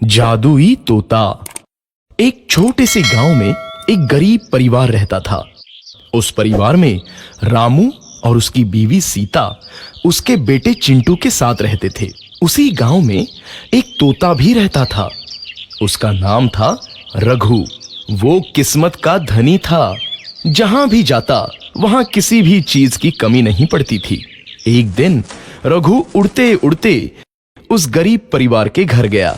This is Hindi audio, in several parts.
जादुई तोता। एक छोटे से गांव में एक गरीब परिवार रहता था। उस परिवार में रामू और उसकी बीवी सीता उसके बेटे चिंटू के साथ रहते थे। उसी गांव में एक तोता भी रहता था। उसका नाम था रघु। वो किस्मत का धनी था। जहां भी जाता वहां किसी भी चीज की कमी नहीं पड़ती थी। एक दिन रघु उड़ते उड़ते उस गरीब परिवार के घर गया।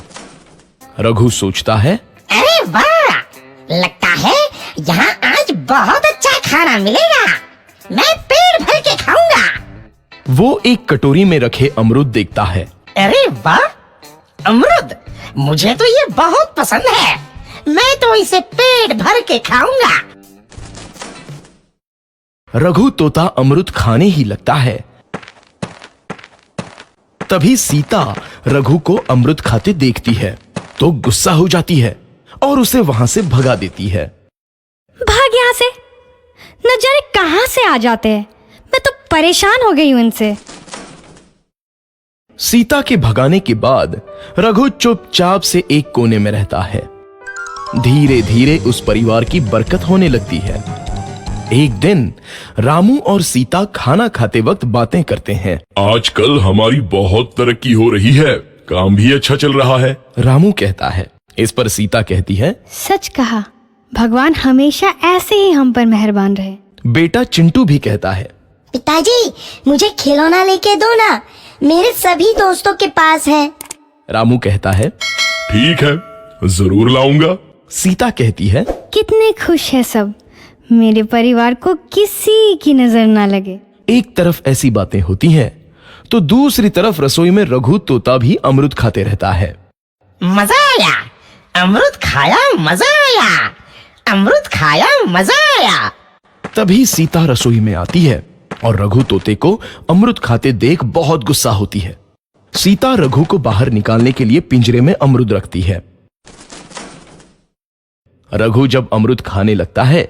रघु सोचता है, अरे वाह, लगता है यहाँ आज बहुत अच्छा खाना मिलेगा। मैं पेट भर के खाऊंगा। वो एक कटोरी में रखे अमरूद देखता है। अरे वाह, अमरूद मुझे तो ये बहुत पसंद है। मैं तो इसे पेट भर के खाऊंगा। रघु तोता अमरूद खाने ही लगता है। तभी सीता रघु को अमरूद खाते देखती है तो गुस्सा हो जाती है और उसे वहां से भगा देती है। भाग यहाँ से, न जाने कहां से आ जाते हैं। मैं तो परेशान हो गई हूं इनसे। सीता के भगाने के बाद रघु चुपचाप से एक कोने में रहता है। धीरे धीरे उस परिवार की बरकत होने लगती है। एक दिन रामू और सीता खाना खाते वक्त बातें करते हैं। आजकल हमारी बहुत तरक्की हो रही है, काम भी अच्छा चल रहा है। रामू कहता है। इस पर सीता कहती है, सच कहा, भगवान हमेशा ऐसे ही हम पर मेहरबान रहे। बेटा चिंटू भी कहता है, पिताजी मुझे खिलौना लेके दो ना, मेरे सभी दोस्तों के पास है। रामू कहता है, ठीक है, जरूर लाऊंगा। सीता कहती है, कितने खुश है सब, मेरे परिवार को किसी की नजर ना लगे। एक तरफ ऐसी बातें होती हैं तो दूसरी तरफ रसोई में रघु तोता भी अमरूद खाते रहता है। मजा आया, अमरूद खाया, मजा आया, अमरूद खाया, मजा आया। तभी सीता रसोई में आती है और रघु तोते को अमरूद खाते देख बहुत गुस्सा होती है। सीता रघु को बाहर निकालने के लिए पिंजरे में अमरूद रखती है। रघु जब अमरूद खाने लगता है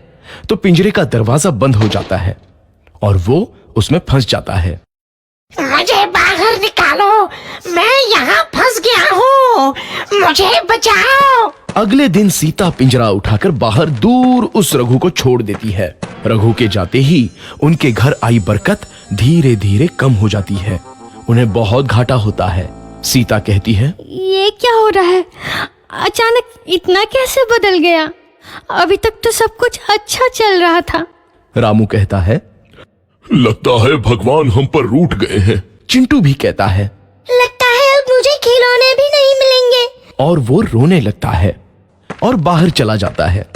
तो पिंजरे का दरवाजा बंद हो जाता है और वो उसमें फंस जाता है। मुझे बाहर निकालो, मैं यहाँ फंस गया हूँ, मुझे बचाओ। अगले दिन सीता पिंजरा उठाकर बाहर दूर उस रघु को छोड़ देती है। रघु के जाते ही उनके घर आई बरकत धीरे धीरे कम हो जाती है। उन्हें बहुत घाटा होता है। सीता कहती है, ये क्या हो रहा है, अचानक इतना कैसे बदल गया? अभी तक तो सब कुछ अच्छा चल रहा था। रामू कहता है, लगता है भगवान हम पर रूठ गए हैं। चिंटू भी कहता है, लगता है अब मुझे खिलौने भी नहीं मिलेंगे। और वो रोने लगता है और बाहर चला जाता है।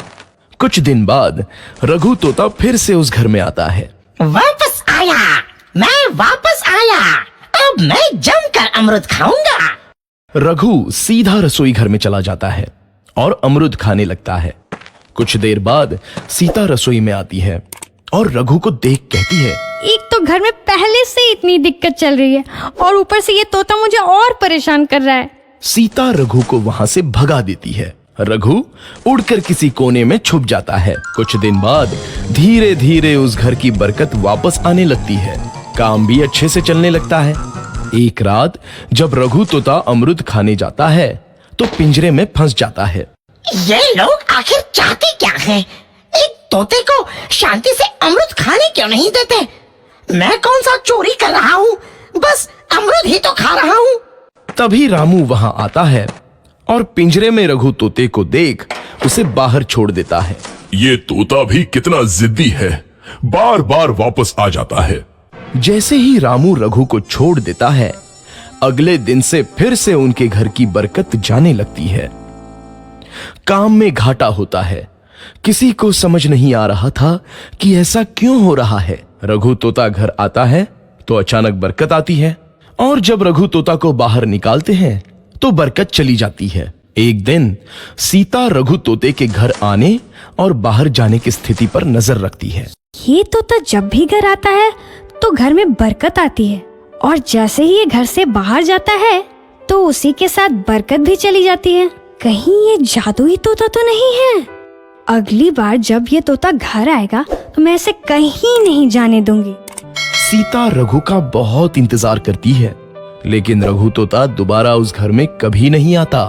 कुछ दिन बाद रघु तोता फिर से उस घर में आता है। वापस आया, मैं वापस आया, अब मैं जमकर अमरूद खाऊंगा। रघु सीधा रसोई घर में चला जाता है और अमरूद खाने लगता है। कुछ देर बाद सीता रसोई में आती है और रघु को देख कहती है, एक तो घर में पहले से इतनी दिक्कत चल रही है और ऊपर से ये तोता मुझे और परेशान कर रहा है। सीता रघु को वहां से भगा देती है। रघु उड़कर किसी कोने में छुप जाता है। कुछ दिन बाद धीरे धीरे उस घर की बरकत वापस आने लगती है। काम भी अच्छे से चलने लगता है। एक रात जब रघु तोता अमरूद खाने जाता है तो पिंजरे में फंस जाता है। ये लोग आखिर चाहते क्या हैं? एक तोते को शांति से अमरूद खाने क्यों नहीं देते? मैं कौन सा चोरी कर रहा हूँ? बस अमरूद ही तो खा रहा हूँ। तभी रामू वहां आता है और पिंजरे में रघु तोते को देख उसे बाहर छोड़ देता है। ये तोता भी कितना जिद्दी है, बार बार वापस आ जाता है। जैसे ही रामू रघु को छोड़ देता है, अगले दिन से फिर से उनके घर की बरकत जाने लगती है। काम में घाटा होता है। किसी को समझ नहीं आ रहा था कि ऐसा क्यों हो रहा है। रघु तोता घर आता है तो अचानक बरकत आती है और जब रघु तोता को बाहर निकालते हैं तो बरकत चली जाती है। एक दिन सीता रघु तोते के घर आने और बाहर जाने की स्थिति पर नजर रखती है। ये तोता जब भी घर आता है तो घर में बरकत आती है और जैसे ही ये घर से बाहर जाता है तो उसी के साथ बरकत भी चली जाती है। कहीं ये जादुई तोता तो नहीं है? अगली बार जब ये तोता घर आएगा तो मैं इसे कहीं नहीं जाने दूंगी। सीता रघु का बहुत इंतजार करती है लेकिन रघु तोता दोबारा उस घर में कभी नहीं आता।